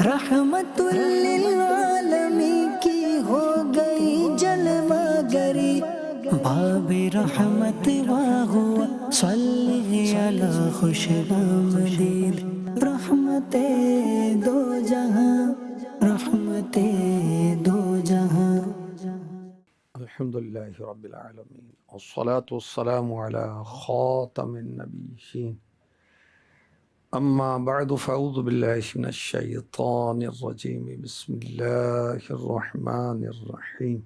رحمت للعالمین کی ہو گئی جلوہ گری، باب رحمت واہوا صلی علی خوش آمدید، رحمت دو جہاں، رحمت دو جہاں۔ الحمدللہ رب العالمین والصلاة والسلام علی خاتم النبیین، اما بعد فاعوذ باللہ من الشیطان الرجیم، بسم اللہ الرحمن الرحیم،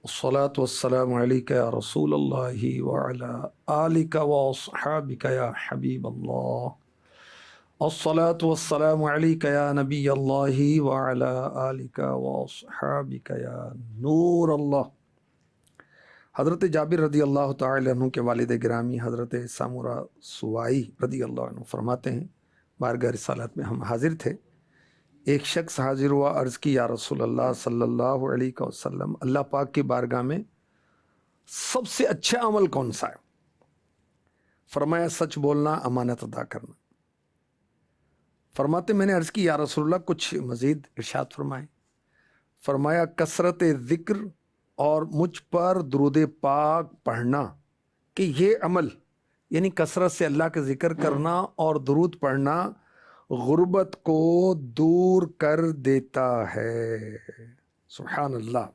والصلاة والسلام علیک یا رسول اللہ وعلی آلک واصحابک یا حبیب اللہ، الصلاة والسلام علیک یا نبی اللہ وعلی آلک واصحابک یا نور اللہ۔ حضرت جابر رضی اللہ تعالی عنہ کے والد گرامی حضرت سامورا سوائی رضی اللہ عنہ فرماتے ہیں، بارگاہ رسالت میں ہم حاضر تھے، ایک شخص حاضر ہوا، عرض کی یا رسول اللہ صلی اللہ علیہ وسلم، اللہ پاک کی بارگاہ میں سب سے اچھا عمل کون سا ہے؟ فرمایا سچ بولنا، امانت ادا کرنا۔ فرماتے میں نے عرض کی یا رسول اللہ کچھ مزید ارشاد فرمائیں۔ فرمایا کثرت ذکر اور مجھ پر درود پاک پڑھنا، کہ یہ عمل یعنی کثرت سے اللہ کا ذکر کرنا اور درود پڑھنا غربت کو دور کر دیتا ہے۔ سبحان اللہ۔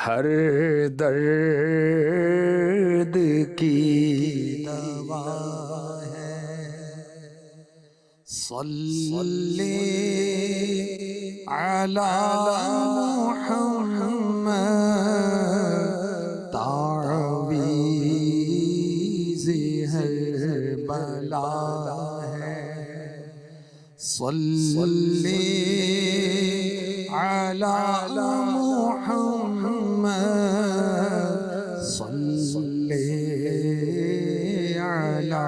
ہر درد کی دوا ہے، صلی علی محمد، تعویذ ہر بلا ہے، صلی علی محمد، صلی علی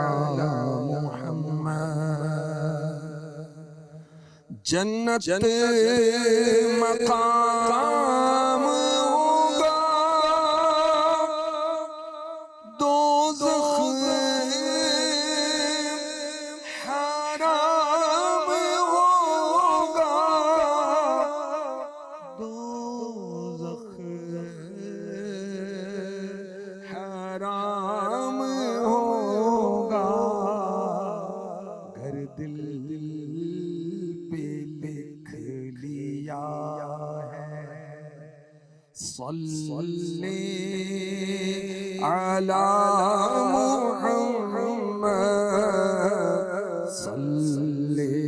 جنت مقام ہوگا، دوزخ حرام ہوگا، دوزخ حرام ہوگا، گر دل صلی علی محمد، صلی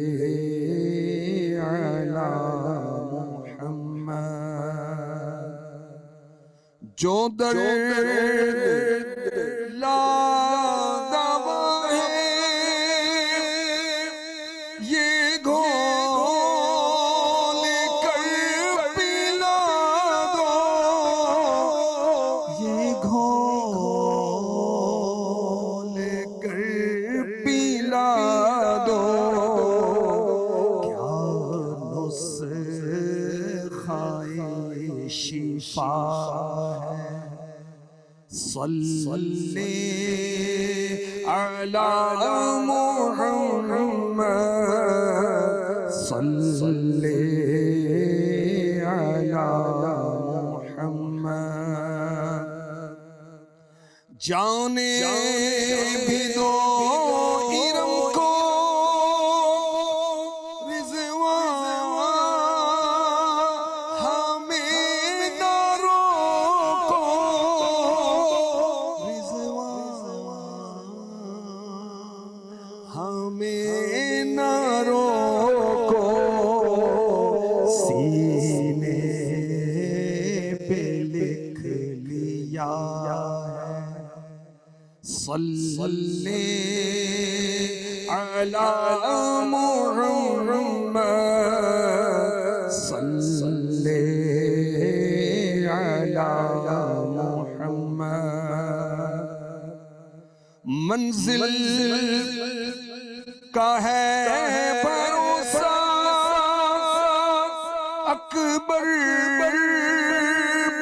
علی محمد، جو درد لا دوا ہے یہ گھول کر پلا دو، یہ گھول کر پلا دو، کیا نسخہ شفا ہے، صلی علی محمد، صلی علی محمد، جانے بھی دو ارم کو رضوان ہمیں نہ روکو، رضوان ہمیں نہ روکو، سینے پہ لکھ لیا ہے، صلی علی محمد، صلی علی محمد، منزل کا ہے بھروسہ اکبر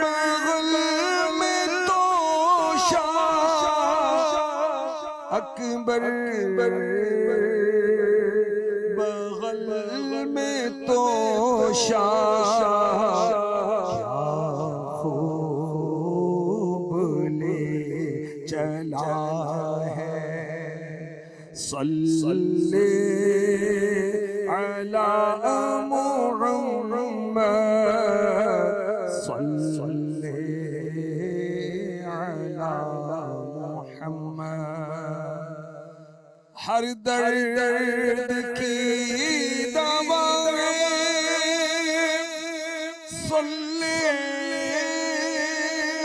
بغل میں توشا، اکبر بغل میں تو شاہ کیا خوب لے چلا ہے صلی علی محمد صلی علی محمد ہر درد کی دوا صلی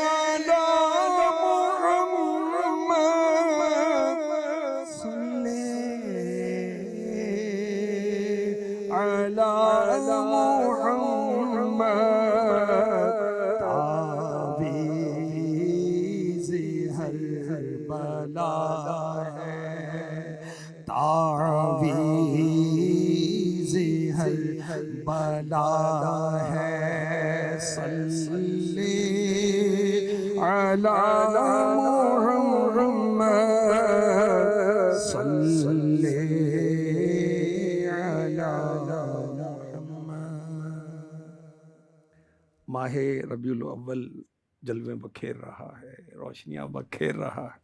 علی محمد صلی علی محمد تعویذ ہر بلا ہے تعویذ ہر بلا ہے صلی علی محمد صلی علی محمد۔ ماہ ربیع الاول جلوے بکھیر رہا ہے، روشنیاں بکھیر رہا ہے۔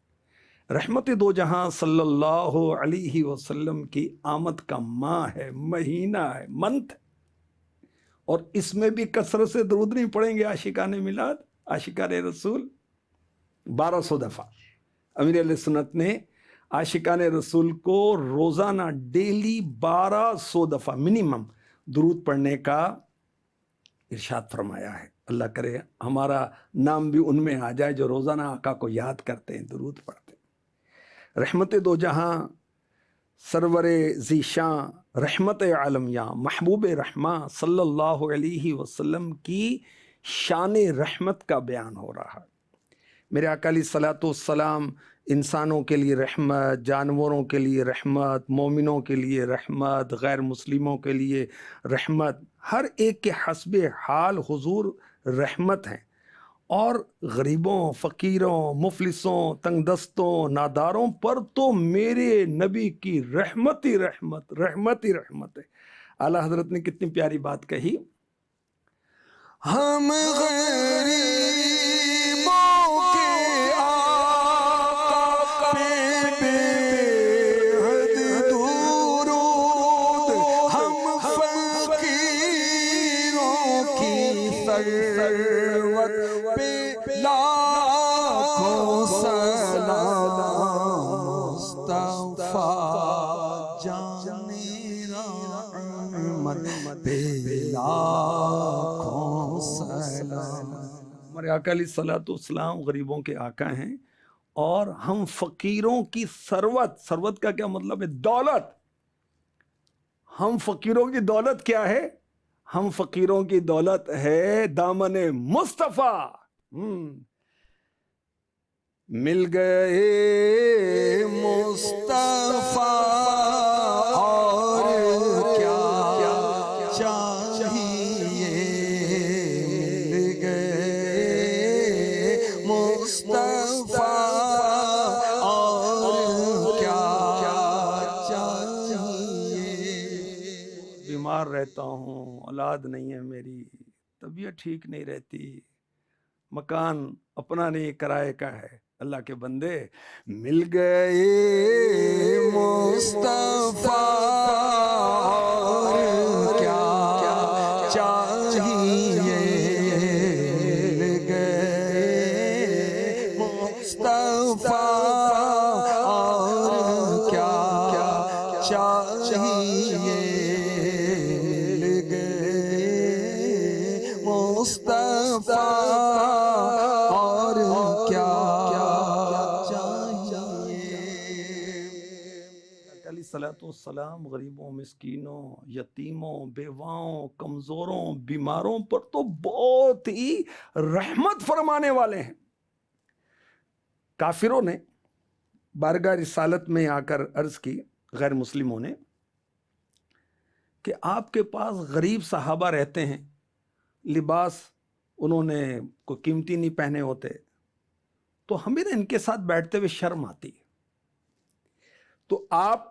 رحمت دو جہاں صلی اللہ علیہ وسلم کی آمد کا ماہ ہے، مہینہ ہے، منتھ، اور اس میں بھی کثرت سے درود نہیں پڑھیں گے عاشقان میلاد، عاشقان رسول 1200 دفعہ۔ امیر علیہ سنت نے عاشقان رسول کو روزانہ ڈیلی 1200 دفعہ منیمم درود پڑھنے کا ارشاد فرمایا ہے۔ اللہ کرے ہمارا نام بھی ان میں آ جائے جو روزانہ آقا کو یاد کرتے ہیں، درود پڑھتے ہیں۔ رحمت دو جہاں، سرور ذیشاں، رحمت عالمیاں، محبوب رحماں صلی اللہ علیہ وسلم کی شان رحمت کا بیان ہو رہا ہے۔ میرے آقا علیہ الصلوۃ والسلام انسانوں کے لیے رحمت، جانوروں کے لیے رحمت، مومنوں کے لیے رحمت، غیر مسلموں کے لیے رحمت، ہر ایک کے حسب حال حضور رحمت ہیں، اور غریبوں، فقیروں، مفلسوں، تنگ دستوں، ناداروں پر تو میرے نبی کی رحمت ہی رحمت، رحمت ہی رحمت ہے۔ اعلیٰ حضرت نے کتنی پیاری بات کہی، ہم غریبوں کے آقا پہ بے حد درود، ہم فقیروں کی ثروت پہ لاکھوں سلام، مصطفیٰ جان رحمت پہ لاکھوں سلام۔ ہمارے آقا علیہ الصلوۃ والسلام غریبوں کے آقا ہیں، اور ہم فقیروں کی ثروت، ثروت کا کیا مطلب ہے؟ دولت۔ ہم فقیروں کی دولت کیا ہے؟ ہم فقیروں کی دولت ہے دامن مصطفیٰ۔ مل گئے مصطفیٰ اور کیا چاہیے، مل گئے مصطفیٰ اور کیا چاہیے۔ بیمار رہتا ہوں، اولاد نہیں ہے میری، طبیعت ٹھیک نہیں رہتی، مکان اپنا نہیں، کرائے کا ہے۔ اللہ کے بندے، مل گئے مصطفیٰ اور کیا چاہیے، مل گئے مصطفیٰ اور کیا چاہیے، مل گئے مصطفیٰ اور کیا علیہ الصلوۃ والسلام غریبوں، مسکینوں، یتیموں، بیواؤں، کمزوروں، بیماروں پر تو بہت ہی رحمت فرمانے والے ہیں۔ کافروں نے بارگاہ رسالت میں آ کر عرض کی، غیر مسلموں نے، کہ آپ کے پاس غریب صحابہ رہتے ہیں، لباس انہوں نے کوئی قیمتی نہیں پہنے ہوتے، تو ہمیں ان کے ساتھ بیٹھتے ہوئے شرم آتی ہے، تو آپ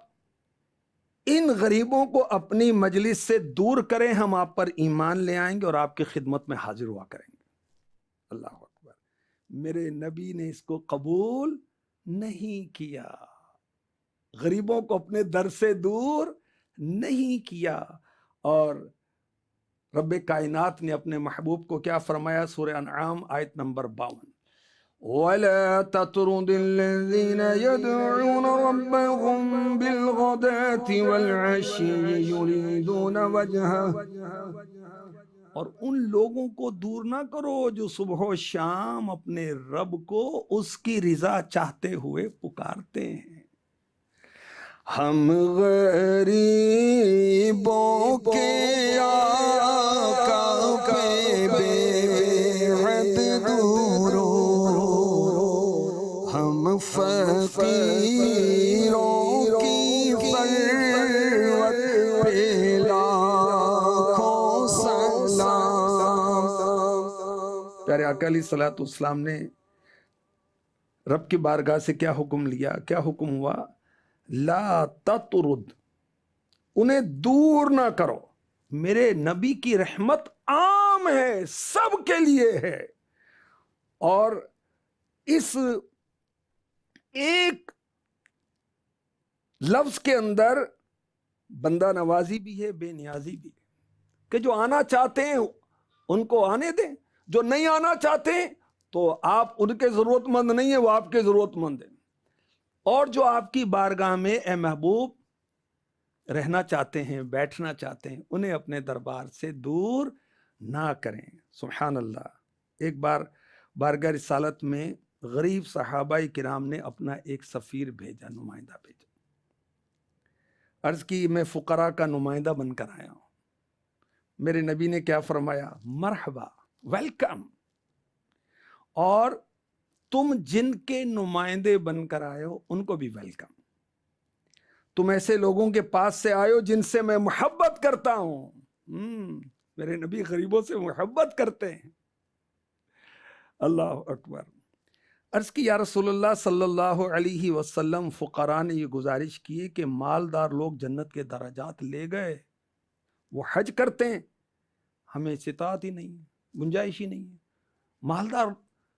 ان غریبوں کو اپنی مجلس سے دور کریں، ہم آپ پر ایمان لے آئیں گے اور آپ کی خدمت میں حاضر ہوا کریں گے۔ اللہ اکبر۔ میرے نبی نے اس کو قبول نہیں کیا، غریبوں کو اپنے در سے دور نہیں کیا۔ اور رب کائنات نے اپنے محبوب کو کیا فرمایا؟ سورہ انعام آیت نمبر 52، وَلَا تَطْرُدِ الَّذِينَ يَدْعُونَ رَبَّهُمْ بِالْغَدَاةِ وَالْعَشِيِّ يُرِيدُونَ وَجْهَهُ، اور ان لوگوں کو دور نہ کرو جو صبح و شام اپنے رب کو اس کی رضا چاہتے ہوئے پکارتے ہیں۔ ہم غریبوں کے آقا پہ بے حد دور ہو، ہم فقیروں کی خلوت پہ لاکھوں سلام۔ پیارے آقا علیہ الصلوۃ والسلام نے رب کی بارگاہ سے کیا حکم لیا؟ کیا حکم ہوا؟ لا تطرد، انہیں دور نہ کرو۔ میرے نبی کی رحمت عام ہے، سب کے لیے ہے، اور اس ایک لفظ کے اندر بندہ نوازی بھی ہے، بے نیازی بھی ہے، کہ جو آنا چاہتے ہیں ان کو آنے دیں، جو نہیں آنا چاہتے تو آپ ان کے ضرورت مند نہیں ہیں، وہ آپ کے ضرورت مند ہیں۔ اور جو آپ کی بارگاہ میں اے محبوب رہنا چاہتے ہیں، بیٹھنا چاہتے ہیں، انہیں اپنے دربار سے دور نہ کریں۔ سبحان اللہ۔ ایک بار بارگاہ رسالت میں غریب صحابہ کرام نے اپنا ایک سفیر بھیجا، نمائندہ بھیجا۔ عرض کی میں فقراء کا نمائندہ بن کر آیا ہوں۔ میرے نبی نے کیا فرمایا؟ مرحبا، ویلکم۔ اور تم جن کے نمائندے بن کر آئے ہو ان کو بھی ویلکم۔ تم ایسے لوگوں کے پاس سے آئے ہو جن سے میں محبت کرتا ہوں۔ میرے نبی غریبوں سے محبت کرتے ہیں۔ اللہ اکبر۔ عرض کی یا رسول اللہ صلی اللہ علیہ وسلم، فقراء نے یہ گزارش کی ہے کہ مالدار لوگ جنت کے درجات لے گئے، وہ حج کرتے ہیں، ہمیں استطاعت ہی نہیں ہے، گنجائش ہی نہیں ہے۔ مالدار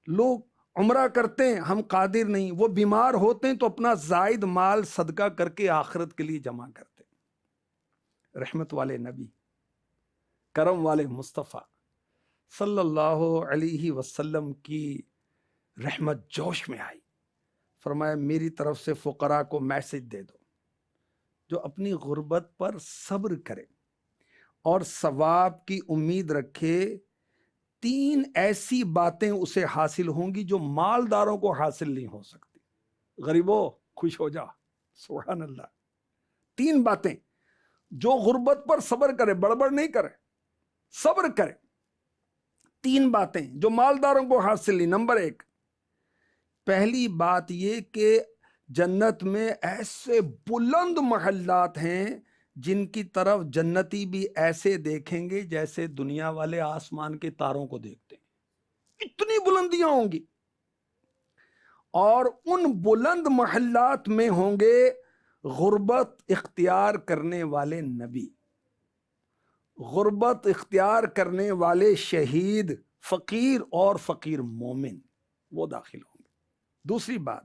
لوگ عمرہ کرتے ہیں، ہم قادر نہیں۔ وہ بیمار ہوتے ہیں تو اپنا زائد مال صدقہ کر کے آخرت کے لیے جمع کرتے ہیں۔ رحمت والے نبی، کرم والے مصطفیٰ صلی اللہ علیہ وسلم کی رحمت جوش میں آئی، فرمایا میری طرف سے فقراء کو میسج دے دو، جو اپنی غربت پر صبر کرے اور ثواب کی امید رکھے، 3 ایسی باتیں اسے حاصل ہوں گی جو مالداروں کو حاصل نہیں ہو سکتی۔ غریبوں خوش ہو جا، سبحان اللہ۔ 3 باتیں، جو غربت پر صبر کرے، بڑبڑ نہیں کرے، صبر کرے۔ 3 باتیں جو مالداروں کو حاصل نہیں۔ نمبر 1، پہلی بات یہ کہ جنت میں ایسے بلند محلات ہیں جن کی طرف جنتی بھی ایسے دیکھیں گے جیسے دنیا والے آسمان کے تاروں کو دیکھتے ہیں، اتنی بلندیاں ہوں گی۔ اور ان بلند محلات میں ہوں گے غربت اختیار کرنے والے نبی، غربت اختیار کرنے والے شہید، فقیر اور فقیر مومن، وہ داخل ہوں گے۔ دوسری بات،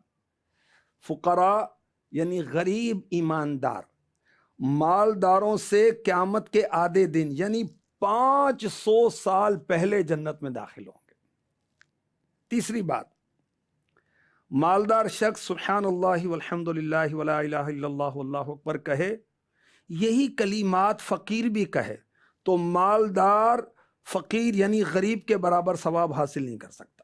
فقراء یعنی غریب ایماندار مالداروں سے قیامت کے آدھے دن یعنی 500 سال پہلے جنت میں داخل ہوں گے۔ تیسری بات، مالدار شخص سبحان اللہ والحمد للہ ولا الہ الا اللہ واللہ اکبر کہے، یہی کلمات فقیر بھی کہے تو مالدار فقیر یعنی غریب کے برابر ثواب حاصل نہیں کر سکتا،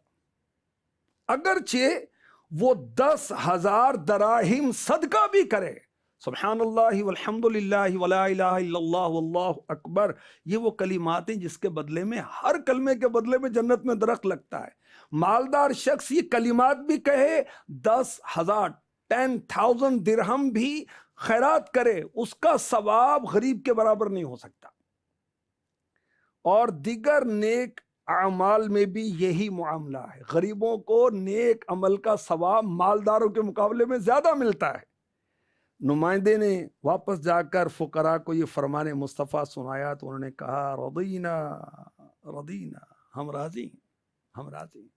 اگرچہ وہ 10,000 دراہم صدقہ بھی کرے۔ سبحان اللہ والحمد للہ ولا الہ الا اللہ واللہ اکبر، یہ وہ کلمات ہیں جس کے بدلے میں، ہر کلمے کے بدلے میں جنت میں درخت لگتا ہے۔ مالدار شخص یہ کلمات بھی کہے، 10,000 درہم بھی خیرات کرے، اس کا ثواب غریب کے برابر نہیں ہو سکتا۔ اور دیگر نیک اعمال میں بھی یہی معاملہ ہے، غریبوں کو نیک عمل کا ثواب مالداروں کے مقابلے میں زیادہ ملتا ہے۔ نمائندے نے واپس جا کر فقراء کو یہ فرمان مصطفیٰ سنایا تو انہوں نے کہا رضینا رضینا، ہم راضی ہم راضی۔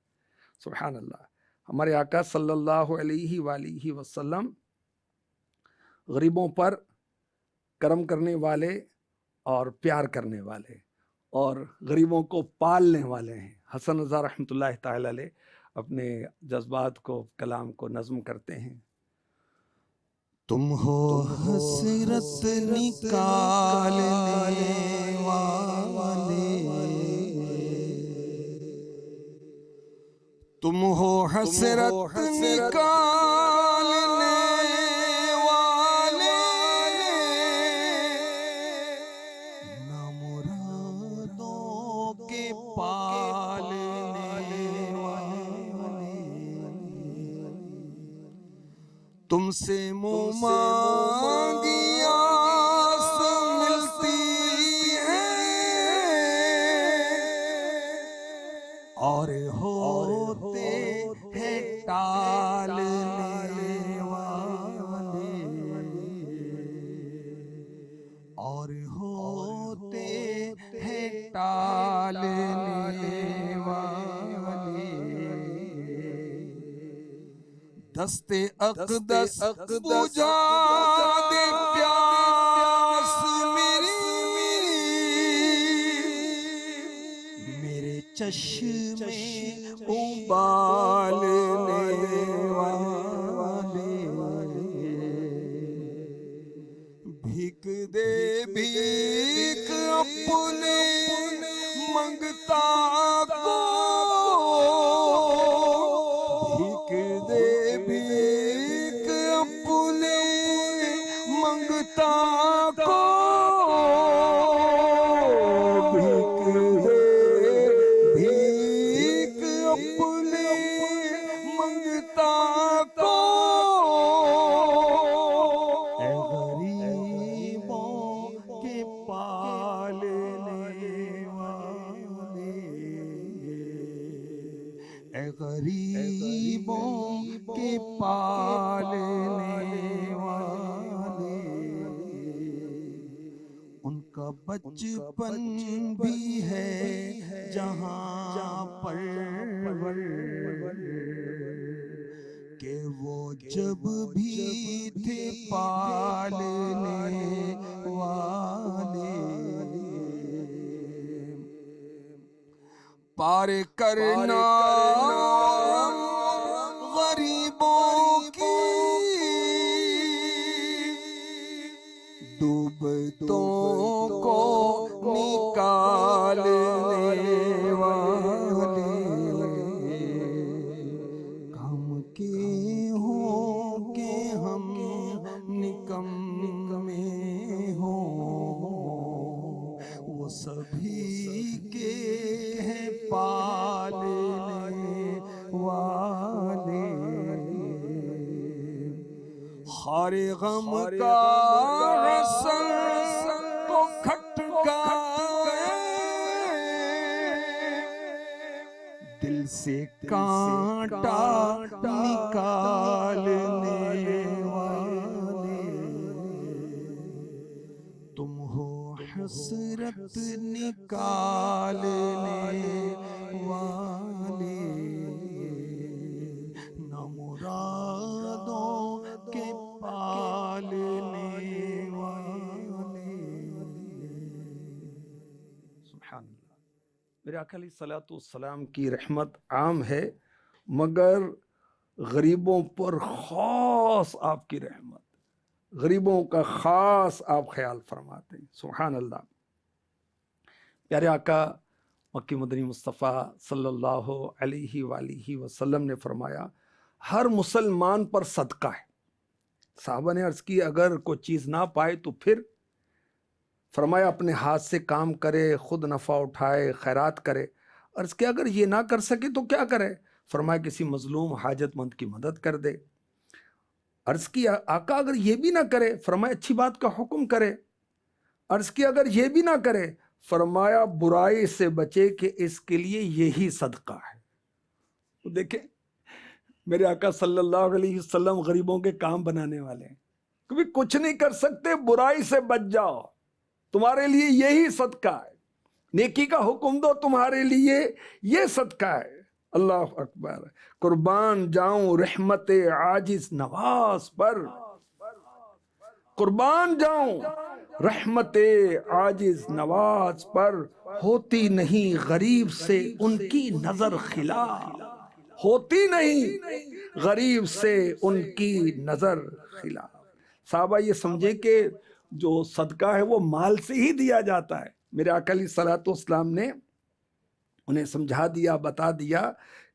سبحان اللہ۔ ہمارے آقا صلی اللہ علیہ وآلہ وسلم غریبوں پر کرم کرنے والے اور پیار کرنے والے اور غریبوں کو پالنے والے ہیں۔ حسن رضا رحمۃ اللہ تعالی علیہ اپنے جذبات کو، کلام کو نظم کرتے ہیں۔ تم ہو حسرت نکالنے والے، تم ہو حسرت نکالنے والے، نامرادوں کے پالنے والے، تم سے منہ مانگی آس ملتی ہے اور ہوتے ہیں ٹالنے والے، اور ہوتے ہیں ٹالنے والے، دستے اقدس بجھا دے پیاس میری، میرے چشمے ابالنے والے، بھیک دے بھیک اپنے منگتا کو، بھیک دے بھیک اپنے منگتا کو، بھیک دے بھیک اپنے منگتا کو، اے غریبوں کے پالنے والے، اے غریبوں کے پالنے والے، ان کا بچپن بھی ہے جہاں پر کہ وہ جب بھی تھے پالنے والے، پار کرنا غریبوں کی ڈوبتوں کو نکالنے والے، ہم کے ہوں کہ ہم نکمے ہوں، وہ سبھی کے ہیں پالنے والے، خار غم کا رسل کو کھٹکائے، دل سے کانٹا نکالنے والے، تم ہو حسرت نکالنے والے، نامرادوں کے پالنے والے۔ سبحان اللہ۔ میرے آقا علیہ الصلوۃ والسلام کی رحمت عام ہے، مگر غریبوں پر خاص آپ کی رحمت، غریبوں کا خاص آپ خیال فرماتے ہیں۔ سبحان اللہ۔ پیارے آقا مکی مدنی مصطفیٰ صلی اللہ علیہ وآلہ وسلم نے فرمایا ہر مسلمان پر صدقہ ہے۔ صحابہ نے عرض کی اگر کوئی چیز نہ پائے تو پھر؟ فرمایا اپنے ہاتھ سے کام کرے، خود نفع اٹھائے، خیرات کرے۔ عرض کیا اگر یہ نہ کر سکے تو کیا کرے؟ فرمایا کسی مظلوم حاجت مند کی مدد کر دے۔ عرض کی آقا اگر یہ بھی نہ کرے؟ فرمایا اچھی بات کا حکم کرے۔ عرض کی اگر یہ بھی نہ کرے؟ فرمایا برائی سے بچے کہ اس کے لیے یہی صدقہ ہے۔ دیکھیں میرے آقا صلی اللہ علیہ وسلم غریبوں کے کام بنانے والے ہیں، کبھی کچھ نہیں کر سکتے، برائی سے بچ جاؤ، تمہارے لیے یہی صدقہ ہے، نیکی کا حکم دو، تمہارے لیے یہ صدقہ ہے۔ اللہ اکبر، قربان جاؤں رحمت عاجز نواز پر، قربان جاؤں رحمت عاجز نواز پر، ہوتی نہیں غریب سے ان کی نظر خلاف، ہوتی نہیں غریب سے ان کی نظر خلاف۔ صحابہ یہ سمجھے کہ جو صدقہ ہے وہ مال سے ہی دیا جاتا ہے۔ میرے آقا علیہ الصلوۃ والسلام نے انہیں سمجھا دیا، بتا دیا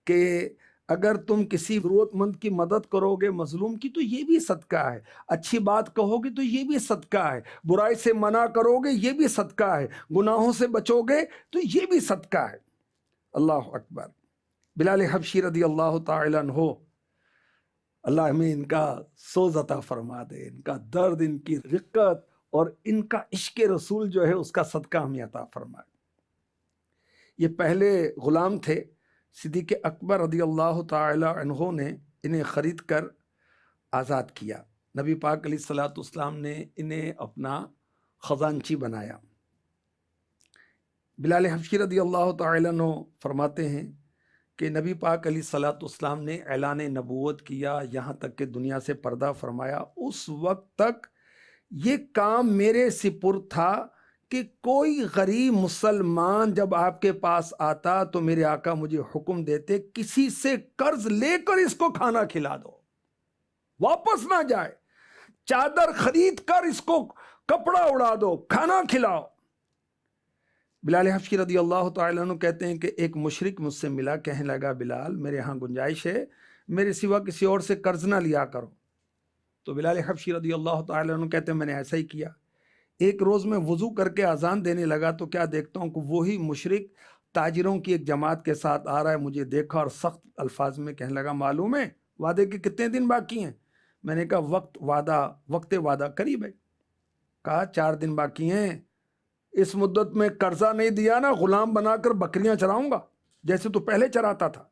کہ اگر تم کسی ضرورت مند کی مدد کرو گے، مظلوم کی، تو یہ بھی صدقہ ہے، اچھی بات کہو گے تو یہ بھی صدقہ ہے، برائی سے منع کرو گے یہ بھی صدقہ ہے، گناہوں سے بچو گے تو یہ بھی صدقہ ہے۔ اللہ اکبر۔ بلال حبشی رضی اللہ تعالی عنہ، اللہ ہمیں ان کا سوز عطا فرما دے، ان کا درد، ان کی رقت اور ان کا عشق رسول جو ہے اس کا صدقہ ہمیں عطا فرمائے۔ یہ پہلے غلام تھے، صدیق اکبر رضی اللہ تعالی عنہ نے انہیں خرید کر آزاد کیا۔ نبی پاک علیہ الصلوۃ والسلام نے انہیں اپنا خزانچی بنایا۔ بلال حبشی رضی اللہ تعالی عنہ فرماتے ہیں کہ نبی پاک علیہ الصلوۃ والسلام نے اعلان نبوت کیا، یہاں تک کہ دنیا سے پردہ فرمایا، اس وقت تک یہ کام میرے سپرد تھا کہ کوئی غریب مسلمان جب آپ کے پاس آتا تو میرے آقا مجھے حکم دیتے کسی سے قرض لے کر اس کو کھانا کھلا دو، واپس نہ جائے، چادر خرید کر اس کو کپڑا اڑا دو، کھانا کھلاؤ۔ بلال حبشی رضی اللہ تعالیٰ عنہ کہتے ہیں کہ ایک مشرک مجھ سے ملا، کہنے لگا بلال میرے ہاں گنجائش ہے، میرے سوا کسی اور سے قرض نہ لیا کرو۔ تو بلال حبشی رضی اللہ تعالیٰ عنہ کہتے ہیں میں نے ایسا ہی کیا۔ ایک روز میں وضو کر کے اذان دینے لگا تو کیا دیکھتا ہوں کہ وہی مشرک تاجروں کی ایک جماعت کے ساتھ آ رہا ہے، مجھے دیکھا اور سخت الفاظ میں کہنے لگا معلوم ہے وعدے کے کتنے دن باقی ہیں؟ میں نے کہا وقت وعدہ قریب ہے۔ کہا 4 دن باقی ہیں، اس مدت میں قرضہ نہیں دیا نا غلام بنا کر بکریاں چراؤں گا جیسے تو پہلے چراتا تھا۔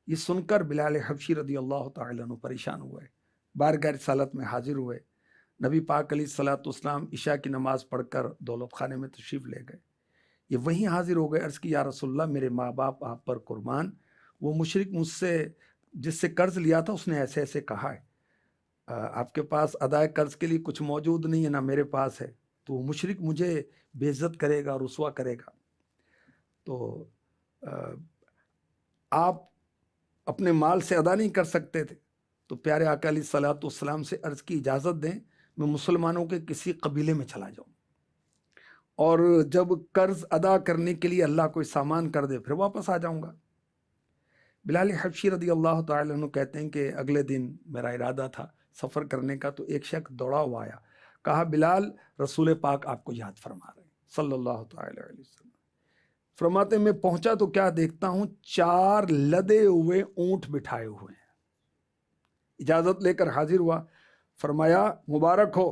یہ سن کر بلال حبشی رضی اللہ تعالیٰ عنہ پریشان ہوئے، بارگاہ رسالت میں حاضر ہوئے۔ نبی پاک علیہ الصلوۃ والسلام عشاء کی نماز پڑھ کر دولت خانے میں تشریف لے گئے۔ یہ وہیں حاضر ہو گئے، عرض کی یا رسول اللہ میرے ماں باپ آپ پر قربان، وہ مشرک مجھ سے جس سے قرض لیا تھا اس نے ایسے ایسے کہا ہے، آپ کے پاس ادائے قرض کے لیے کچھ موجود نہیں ہے نہ میرے پاس ہے، تو وہ مشرک مجھے بے عزت کرے گا، رسوا کرے گا، تو آپ اپنے مال سے ادا نہیں کر سکتے تھے۔ تو پیارے آقا علیہ الصلوۃ والسلام سے عرض کی اجازت دیں میں مسلمانوں کے کسی قبیلے میں چلا جاؤں، اور جب قرض ادا کرنے کے لیے اللہ کوئی سامان کر دے پھر واپس آ جاؤں گا۔ بلال حبشی رضی اللہ تعالیٰ عنہ کہتے ہیں کہ اگلے دن میرا ارادہ تھا سفر کرنے کا، تو ایک شخص دوڑا ہوا آیا، کہا بلال رسول پاک آپ کو یاد فرما رہے ہیں صلی اللہ تعالی علیہ وسلم۔ فرماتے میں پہنچا تو کیا دیکھتا ہوں 4 لدے ہوئے اونٹ بٹھائے ہوئے ہیں۔ اجازت لے کر حاضر ہوا، فرمایا مبارک ہو،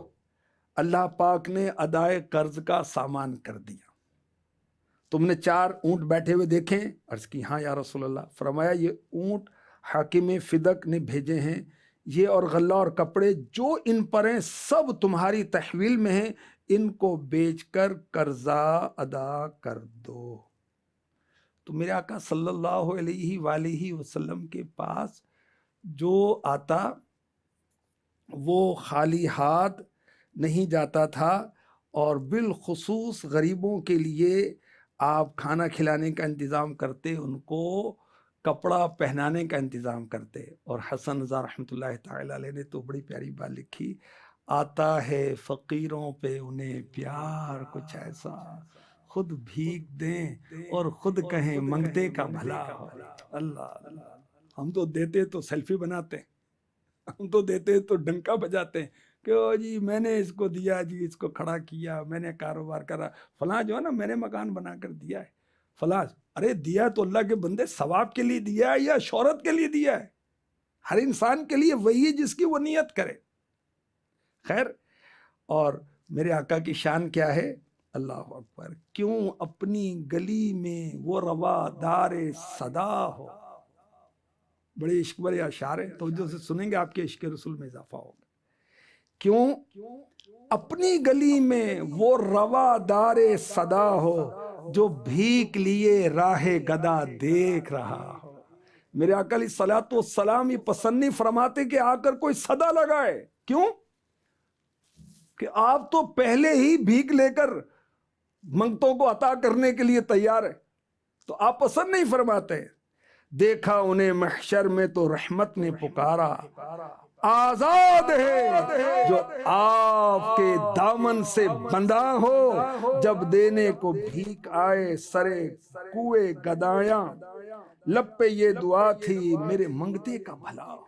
اللہ پاک نے ادائے قرض کا سامان کر دیا۔ تم نے 4 اونٹ بیٹھے ہوئے دیکھیں؟ عرض کی ہاں یا رسول اللہ۔ فرمایا یہ اونٹ حاکم فدق نے بھیجے ہیں، یہ اور غلہ اور کپڑے جو ان پر ہیں سب تمہاری تحویل میں ہیں، ان کو بیچ کر قرضہ ادا کر دو۔ تو میرے آقا صلی اللہ علیہ وآلہ وسلم کے پاس جو آتا وہ خالی ہاتھ نہیں جاتا تھا، اور بالخصوص غریبوں کے لیے آپ کھانا کھلانے کا انتظام کرتے، ان کو کپڑا پہنانے کا انتظام کرتے۔ اور حسن رضا رحمۃ اللہ تعالی علیہ نے تو بڑی پیاری بات لکھی، آتا ہے فقیروں پہ انہیں پیار کچھ ایسا، خود بھیک دیں اور خود کہیں منگتے کا بھلا ہو۔ اللہ، ہم تو دیتے تو سیلفی بناتے، ہم تو دیتے تو ڈنکا بجاتے کہ او جی میں نے اس کو دیا، جی اس کو کھڑا کیا، میں نے کاروبار کرا، فلاں جو ہے نا میں نے مکان بنا کر دیا ہے، فلاں۔ ارے دیا تو اللہ کے بندے ثواب کے لیے دیا ہے یا شہرت کے لیے دیا ہے؟ ہر انسان کے لیے وہی ہے جس کی وہ نیت کرے۔ خیر، اور میرے آقا کی شان کیا ہے؟ اللہ اکبر، کیوں اپنی گلی میں وہ روادار صدا ہو۔ بڑے عشق بڑے اشعار ہیں، توجہ سے سنیں گے آپ کے عشق رسول میں اضافہ ہوگا۔ کیوں؟ اپنی گلی میں وہ روادار صدا ہو جو بھیک لیے راہ گدا دیکھ رہا ہو۔ میرے آقا علیہ الصلوۃ والسلام یہ پسند نہیں فرماتے کہ آ کر کوئی صدا لگائے۔ کیوں؟ کہ آپ تو پہلے ہی بھیک لے کر منگتوں کو عطا کرنے کے لیے تیار ہے، تو آپ پسند نہیں فرماتے۔ دیکھا انہیں محشر میں تو رحمت نے پکارا، آزاد ہے جو آپ کے دامن سے بندہ ہو، جب دینے کو بھیک آئے سرے کوئے گدایاں، لب پہ یہ دعا تھی میرے منگتے کا بھلا ہو۔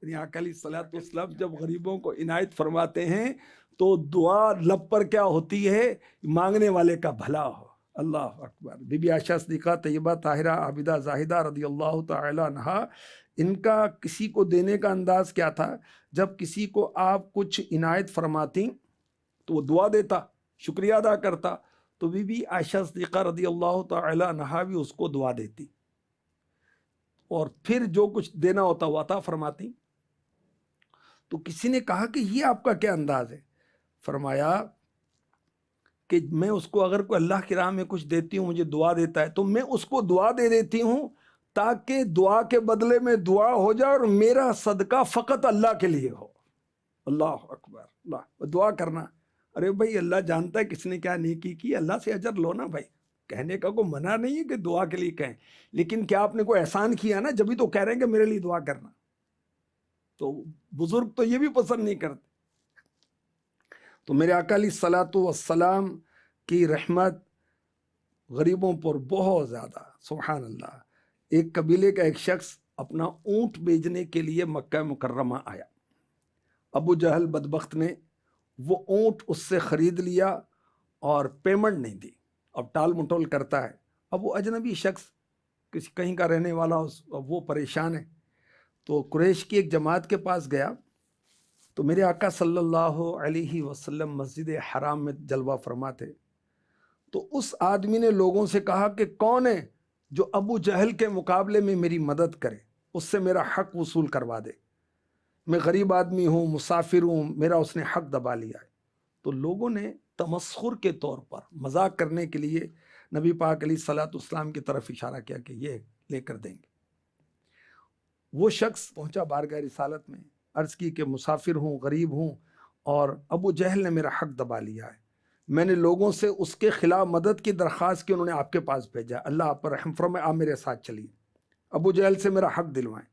یعنی آقا علیہ الصلوۃ والسلام جب غریبوں کو عنایت فرماتے ہیں تو دعا لب پر کیا ہوتی ہے؟ مانگنے والے کا بھلا ہو۔ اللہ اکبر۔ بی بی عائشہ صدیقہ طیبہ طاہرہ عابدہ زاہدہ رضی اللہ تعالی عنہا، ان کا کسی کو دینے کا انداز کیا تھا؟ جب کسی کو آپ کچھ عنایت فرماتی تو وہ دعا دیتا، شکریہ ادا کرتا، تو بی بی عائشہ صدیقہ رضی اللہ تعالی عنہا بھی اس کو دعا دیتی، اور پھر جو کچھ دینا ہوتا وہ عطا فرماتی۔ تو کسی نے کہا کہ یہ آپ کا کیا انداز ہے؟ فرمایا کہ میں اس کو اگر کوئی اللہ کی راہ میں کچھ دیتی ہوں، مجھے دعا دیتا ہے، تو میں اس کو دعا دے دیتی ہوں تاکہ دعا کے بدلے میں دعا ہو جائے اور میرا صدقہ فقط اللہ کے لیے ہو۔ اللہ اکبر۔ اللہ دعا کرنا، ارے بھائی اللہ جانتا ہے کس نے کیا نیکی کی، اللہ سے اجر لو نا بھائی۔ کہنے کا کوئی منع نہیں ہے کہ دعا کے لیے کہیں، لیکن کیا آپ نے کوئی احسان کیا نا، جبھی تو کہہ رہے ہیں کہ میرے لیے دعا کرنا۔ تو بزرگ تو یہ بھی پسند نہیں کرتے۔ تو میرے آقا علیہ الصلوۃ والسلام کی رحمت غریبوں پر بہت زیادہ، سبحان اللہ۔ ایک قبیلے کا ایک شخص اپنا اونٹ بیچنے کے لیے مکہ مکرمہ آیا۔ ابو جہل بدبخت نے وہ اونٹ اس سے خرید لیا اور پیمنٹ نہیں دی، اب ٹال مٹول کرتا ہے۔ اب وہ اجنبی شخص کسی کہیں کا رہنے والا، وہ پریشان ہے، تو قریش کی ایک جماعت کے پاس گیا۔ تو میرے آقا صلی اللہ علیہ وسلم مسجد حرام میں جلوہ فرما تھے، تو اس آدمی نے لوگوں سے کہا کہ کون ہے جو ابو جہل کے مقابلے میں میری مدد کرے، اس سے میرا حق وصول کروا دے۔ میں غریب آدمی ہوں، مسافر ہوں، میرا اس نے حق دبا لیا ہے۔ تو لوگوں نے تمسخر کے طور پر، مذاق کرنے کے لیے نبی پاک علیہ الصلوۃ والسلام کی طرف اشارہ کیا کہ یہ لے کر دیں گے۔ وہ شخص پہنچا بارگاہ رسالت میں، عرض کی کہ مسافر ہوں، غریب ہوں، اور ابو جہل نے میرا حق دبا لیا ہے۔ میں نے لوگوں سے اس کے خلاف مدد کی درخواست کی، انہوں نے آپ کے پاس بھیجا، اللہ آپ پر رحم فرمائے، آپ میرے ساتھ چلیے، ابو جہل سے میرا حق دلوائیں۔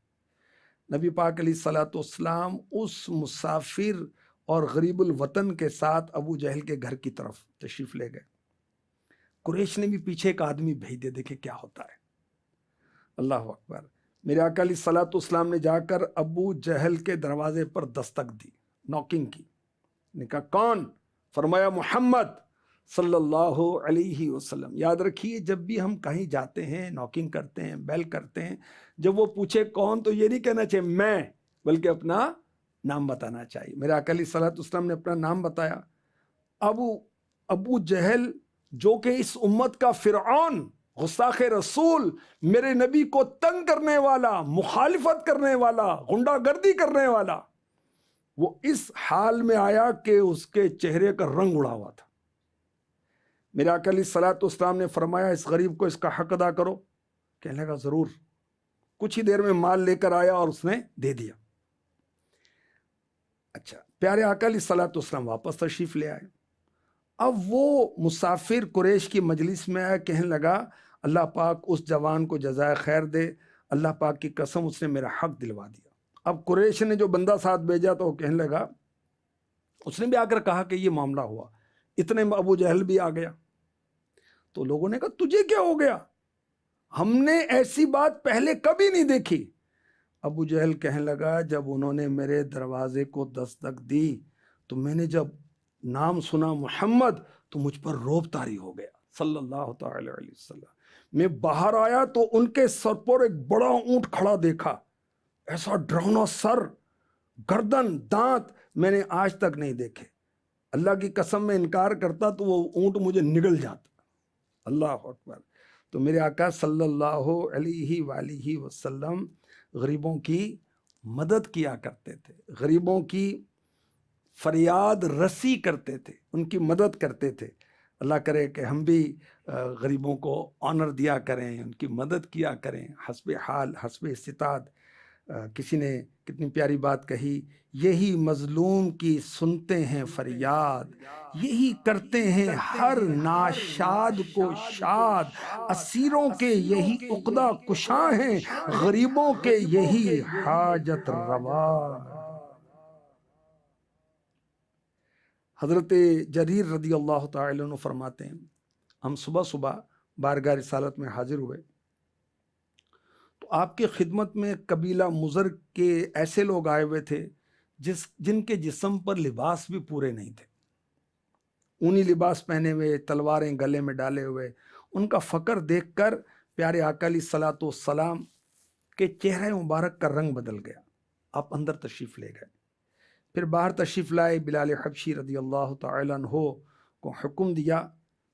نبی پاک علیہ الصلوۃ والسلام اس مسافر اور غریب الوطن کے ساتھ ابو جہل کے گھر کی طرف تشریف لے گئے۔ قریش نے بھی پیچھے ایک آدمی بھیج دیا، دیکھیں کیا ہوتا ہے۔ اللہ اکبر۔ میرے آقا علیہ الصلوۃ والسلام نے جا کر ابو جہل کے دروازے پر دستک دی، نوکنگ کی، نے کہا کون؟ فرمایا محمد صلی اللہ علیہ وسلم۔ یاد رکھیے جب بھی ہم کہیں جاتے ہیں، نوکنگ کرتے ہیں، بیل کرتے ہیں، جب وہ پوچھے کون تو یہ نہیں کہنا چاہیے میں، بلکہ اپنا نام بتانا چاہیے۔ میرے آقا علیہ الصلوۃ والسلام نے اپنا نام بتایا۔ ابو جہل جو کہ اس امت کا فرعون، غستاخ رسول، میرے نبی کو تنگ کرنے والا، مخالفت کرنے والا، غنڈہ گردی کرنے والا، وہ اس حال میں آیا کہ اس کے چہرے کا رنگ اڑا ہوا تھا۔ میرے آقا علیہ الصلوۃ والسلام نے فرمایا اس غریب کو اس کا حق ادا کرو۔ کہنے لگا ضرور۔ کچھ ہی دیر میں مال لے کر آیا اور اس نے دے دیا۔ اچھا، پیارے آقا علیہ الصلوۃ والسلام واپس تشریف لے آئے۔ اب وہ مسافر قریش کی مجلس میں آیا، کہنے لگا اللہ پاک اس جوان کو جزائے خیر دے، اللہ پاک کی قسم اس نے میرا حق دلوا دیا۔ اب قریش نے جو بندہ ساتھ بھیجا تو وہ کہنے لگا، اس نے بھی آ کر کہا کہ یہ معاملہ ہوا، اتنے میں ابو جہل بھی آ گیا۔ تو لوگوں نے کہا تجھے کیا ہو گیا؟ ہم نے ایسی بات پہلے کبھی نہیں دیکھی۔ ابو جہل کہنے لگا جب انہوں نے میرے دروازے کو دستک دی تو میں نے جب نام سنا محمد تو مجھ پر روب طاری ہو گیا صلی اللہ تعالی علیہ وسلم۔ میں باہر آیا تو ان کے سر پر ایک بڑا اونٹ کھڑا دیکھا، ایسا ڈراؤنا سر، گردن، دانت میں نے آج تک نہیں دیکھے۔ اللہ کی قسم میں انکار کرتا تو وہ اونٹ مجھے نگل جاتا۔ اللہ اکبر۔ تو میرے آقا صلی اللہ علیہ وآلہ وسلم غریبوں کی مدد کیا کرتے تھے، غریبوں کی فریاد رسی کرتے تھے، ان کی مدد کرتے تھے۔ اللہ کرے کہ ہم بھی غریبوں کو آنر دیا کریں، ان کی مدد کیا کریں حسب حال حسب استطاعت۔ کسی نے کتنی پیاری بات کہی، یہی مظلوم کی سنتے ہیں فریاد، یہی کرتے ہیں ہر ناشاد کو شاد، اسیروں کے یہی عقدہ کشاں ہیں، غریبوں کے یہی حاجت روا۔ حضرت جریر رضی اللہ تعالی عنہ فرماتے ہیں، ہم صبح صبح بارگاہ رسالت میں حاضر ہوئے تو آپ کی خدمت میں قبیلہ مضر کے ایسے لوگ آئے ہوئے تھے جن کے جسم پر لباس بھی پورے نہیں تھے، اونی لباس پہنے ہوئے، تلواریں گلے میں ڈالے ہوئے۔ ان کا فقر دیکھ کر پیارے آقا علیہ الصلوۃ والسلام کے چہرہ مبارک کا رنگ بدل گیا۔ آپ اندر تشریف لے گئے، پھر باہر تشریف لائے، بلال حبشی رضی اللہ تعالی عنہ کو حکم دیا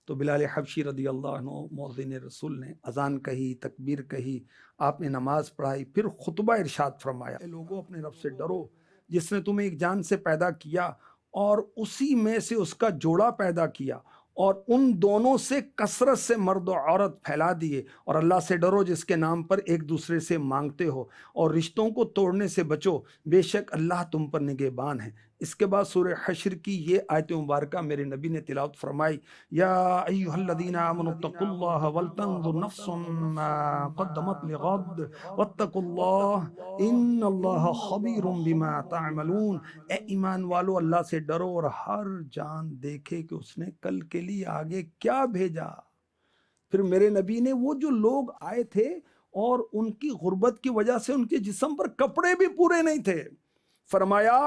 تو بلال حبشی رضی اللہ عنہ مؤذن رسول نے اذان کہی، تکبیر کہی، آپ نے نماز پڑھائی، پھر خطبہ ارشاد فرمایا، اے لوگوں اپنے رب سے ڈرو جس نے تمہیں ایک جان سے پیدا کیا اور اسی میں سے اس کا جوڑا پیدا کیا، اور ان دونوں سے کثرت سے مرد و عورت پھیلا دیے، اور اللہ سے ڈرو جس کے نام پر ایک دوسرے سے مانگتے ہو، اور رشتوں کو توڑنے سے بچو، بے شک اللہ تم پر نگہبان ہے۔ اس کے بعد سورہ حشر کی یہ آیت مبارکہ میرے نبی نے تلاوت فرمائی، یا ایھا الذین آمنوا اتقوا اللہ ولتنظر نفس ما قدمت لغد واتقوا اللہ ان اللہ خبیر بما تعملون۔ اے ایمان والو، اللہ سے ڈرو اور ہر جان دیکھے کہ اس نے کل کے لیے آگے کیا بھیجا۔ پھر میرے نبی نے وہ جو لوگ آئے تھے اور ان کی غربت کی وجہ سے ان کے جسم پر کپڑے بھی پورے نہیں تھے، فرمایا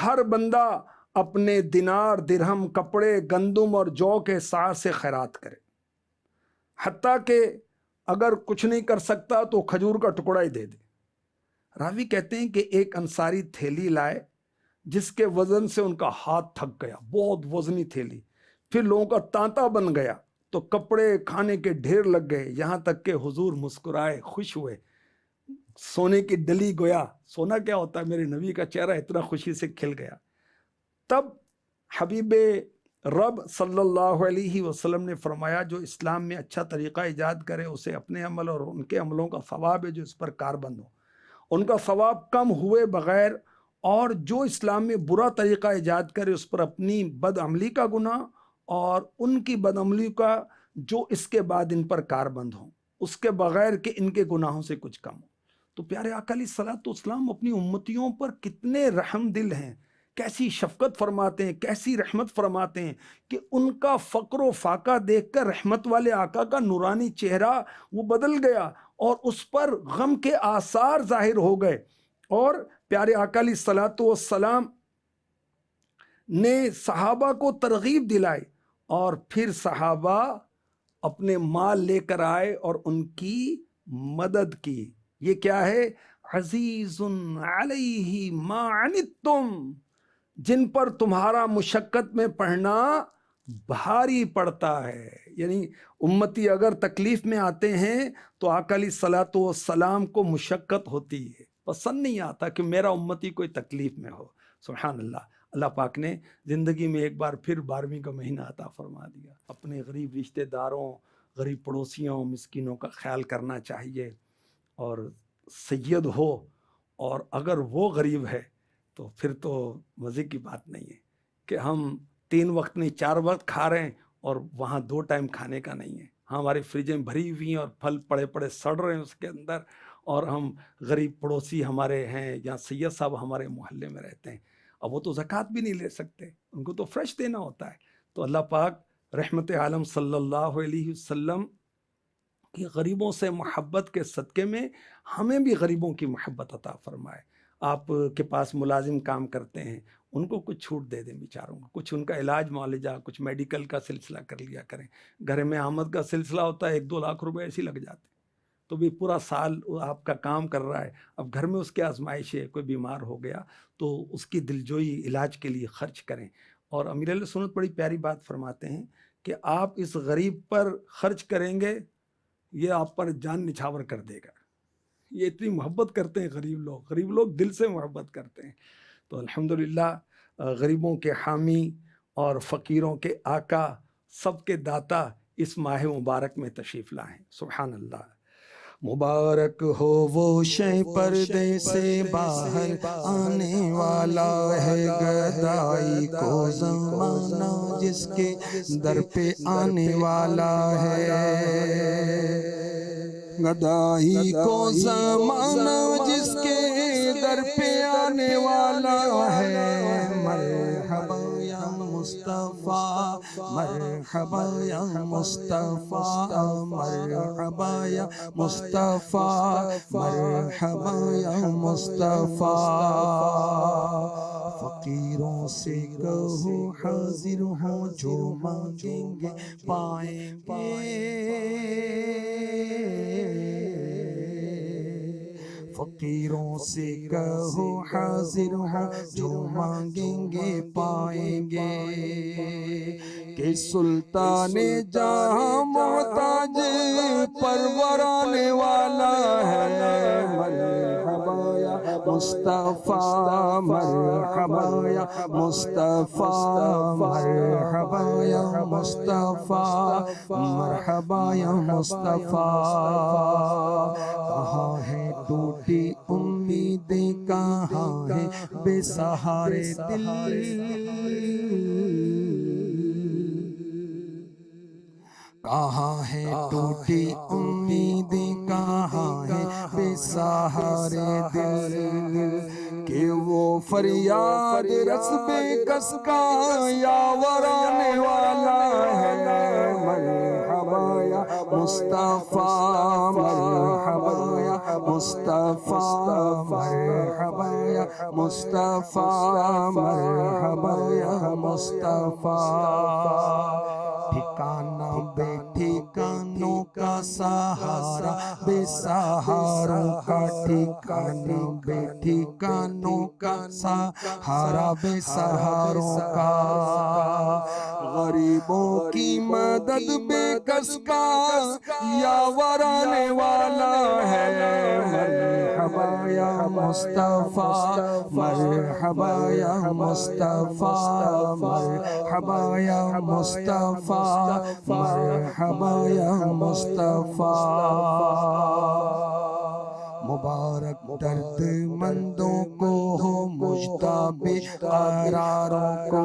ہر بندہ اپنے دینار، درہم، کپڑے، گندم اور جو کے سار سے خیرات کرے، حتیٰ کہ اگر کچھ نہیں کر سکتا تو کھجور کا ٹکڑا ہی دے دے۔ راوی کہتے ہیں کہ ایک انصاری تھیلی لائے جس کے وزن سے ان کا ہاتھ تھک گیا، بہت وزنی تھیلی، پھر لوگوں کا تانتا بن گیا تو کپڑے کھانے کے ڈھیر لگ گئے، یہاں تک کہ حضور مسکرائے، خوش ہوئے، سونے کی ڈلی گویا۔ سونا کیا ہوتا ہے؟ میرے نبی کا چہرہ اتنا خوشی سے کھل گیا۔ تب حبیب رب صلی اللہ علیہ وسلم نے فرمایا، جو اسلام میں اچھا طریقہ ایجاد کرے اسے اپنے عمل اور ان کے عملوں کا ثواب ہے جو اس پر کاربند ہو، ان کا ثواب کم ہوئے بغیر، اور جو اسلام میں برا طریقہ ایجاد کرے اس پر اپنی بد عملی کا گناہ اور ان کی بد عملی کا جو اس کے بعد ان پر کاربند ہوں، اس کے بغیر کہ ان کے گناہوں سے کچھ کم ہو۔ تو پیارے آقا علیہ الصلوۃ والسلام اپنی امتیوں پر کتنے رحم دل ہیں، کیسی شفقت فرماتے ہیں، کیسی رحمت فرماتے ہیں کہ ان کا فقر و فاقہ دیکھ کر رحمت والے آقا کا نورانی چہرہ وہ بدل گیا اور اس پر غم کے آثار ظاہر ہو گئے، اور پیارے آقا علیہ الصلوۃ والسلام نے صحابہ کو ترغیب دلائی، اور پھر صحابہ اپنے مال لے کر آئے اور ان کی مدد کی۔ یہ کیا ہے؟ عزیز علیہ ما عنتم، جن پر تمہارا مشقت میں پڑھنا بھاری پڑتا ہے۔ یعنی امتی اگر تکلیف میں آتے ہیں تو آقا علیہ الصلوۃ والسلام کو مشقت ہوتی ہے، پسند نہیں آتا کہ میرا امتی کوئی تکلیف میں ہو۔ سبحان اللہ، اللہ پاک نے زندگی میں ایک بار پھر 12ویں کا مہینہ عطا فرما دیا۔ اپنے غریب رشتہ داروں، غریب پڑوسیوں، مسکینوں کا خیال کرنا چاہیے، اور سید ہو اور اگر وہ غریب ہے تو پھر تو مزے کی بات نہیں ہے کہ ہم 3 وقت نہیں 4 وقت کھا رہے ہیں اور وہاں 2 ٹائم کھانے کا نہیں ہے۔ ہماری فریجیں بھری ہوئی ہیں اور پھل پڑے پڑے سڑ رہے ہیں اس کے اندر، اور ہم غریب پڑوسی ہمارے ہیں یا سید صاحب ہمارے محلے میں رہتے ہیں، اب وہ تو زکوٰۃ بھی نہیں لے سکتے، ان کو تو فریش دینا ہوتا ہے۔ تو اللہ پاک رحمت عالم صلی اللہ علیہ وسلم کہ غریبوں سے محبت کے صدقے میں ہمیں بھی غریبوں کی محبت عطا فرمائے۔ آپ کے پاس ملازم کام کرتے ہیں، ان کو کچھ چھوٹ دے دیں بیچاروں کو، کچھ ان کا علاج معالجہ، کچھ میڈیکل کا سلسلہ کر لیا کریں۔ گھر میں آمد کا سلسلہ ہوتا ہے، 1-2 لاکھ روپے ایسے لگ جاتے ہیں، تو بھی پورا سال آپ کا کام کر رہا ہے، اب گھر میں اس کے آزمائش ہے، کوئی بیمار ہو گیا تو اس کی دلجوئی علاج کے لیے خرچ کریں۔ اور امیر اہل سنت بڑی پیاری بات فرماتے ہیں کہ آپ اس غریب پر خرچ کریں گے، یہ آپ پر جان نچھاور کر دے گا۔ یہ اتنی محبت کرتے ہیں غریب لوگ دل سے محبت کرتے ہیں۔ تو الحمدللہ غریبوں کے حامی اور فقیروں کے آقا، سب کے داتا اس ماہ مبارک میں تشریف لائیں۔ سبحان اللہ۔ مبارک ہو وہ شے پردے سے باہر آنے والا ہے، گدائی کو زمانہ جس کے در پہ آنے والا ہے، گدائی کو زمانہ جس کے در پہ آنے والا ہے۔ مرحبا یا مصطفیٰ، مرحبا یا مصطفیٰ، مرحبا یا مصطفیٰ، مرحبا یا مصطفیٰ۔ فقیروں سے کہو حاضر ہوں، جو مانگیں گے پائیں گے۔ فقیروں سے کہو حاضر ہوں، جو مانگیں گے پائیں گے۔ کہ سلطان جہاں محتاج پرورانے والا ہے، مرحبا یا مصطفیٰ، مرحبا یا مصطفیٰ، مرحبا یا مصطفیٰ، مرحبا یا مصطفیٰ۔ کہاں ہے ٹوٹی امیدیں، کہاں ہے بے سہارے دل، کہاں ہے ٹوٹی امیدیں، کہاں ہے بے سہارے دل، کہ وہ فریاد رس بے کس کا یاور آنے والا ہے۔ مرحبا یا مصطفیٰ، مرحبا یا مصطفیٰ، مرحبا یا مصطفیٰ، مرحبا یا مصطفیٰ۔ ٹھکانہ بے ٹھکانوں کا سہارا، بے سہاروں کا ٹھکانہ، بے ٹھکانوں کا سہارا، بے سہاروں کا۔ غریبوں کی مدد بے کس کا یاور آنے والا ہے۔ مرحبا یا مصطفیٰ، مرحبا یا مصطفیٰ، مرحبا یا مصطفیٰ، مرحبا یا مصطفیٰ۔ مبارک درد مندوں کو ہو مژدہ بے قراروں کو،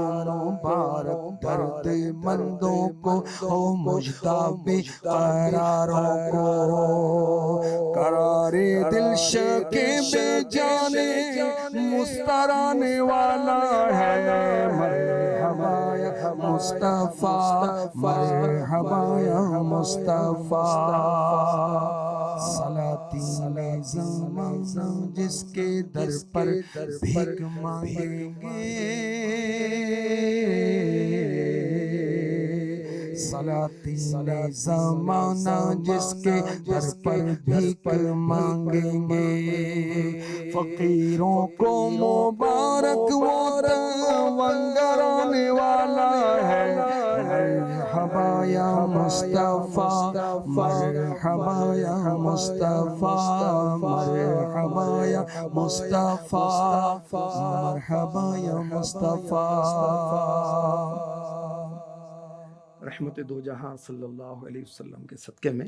مبارک درد مندوں کو ہو مژدہ بے قراروں کو۔ قرار دل شکے بے جانے مسترانے والا ہے۔ مرحبا یا مصطفیٰ، مرحبا یا مصطفیٰ۔ سلاطین زمانہ جس کے در پر بھیک مانگیں گے، سلاطین زمانہ جس کے در پر بھیک مانگیں گے۔ فقیروں کو مبارک وہ تونگر آنے والا ہے۔ مرحبا یا مصطفیٰ، مرحبا یا مصطفیٰ، مرحبا یا مصطفیٰ، مرحبا یا مصطفیٰ۔ رحمت دو جہاں صلی اللہ علیہ وسلم کے صدقے میں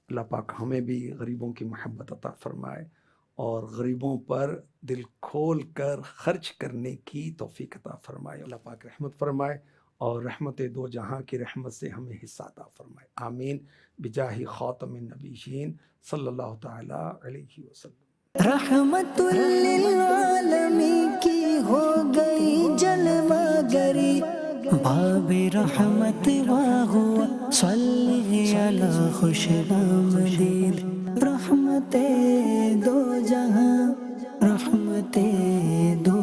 اللہ پاک ہمیں بھی غریبوں کی محبت عطا فرمائے اور غریبوں پر دل کھول کر خرچ کرنے کی توفیق عطا فرمائے۔ اللہ پاک رحمت فرمائے اور رحمت دو جہاں کی رحمت سے ہمیں حصہ عطا فرمائے، آمین، بجاہ خاتم النبیین صلی اللہ تعالی علیہ وسلم۔ رحمت للعالمین کی ہو گئی جلوہ گری، باب رحمت واہو صلی علی خوش آمدید۔ رحمت دو جہاں، رحمت دو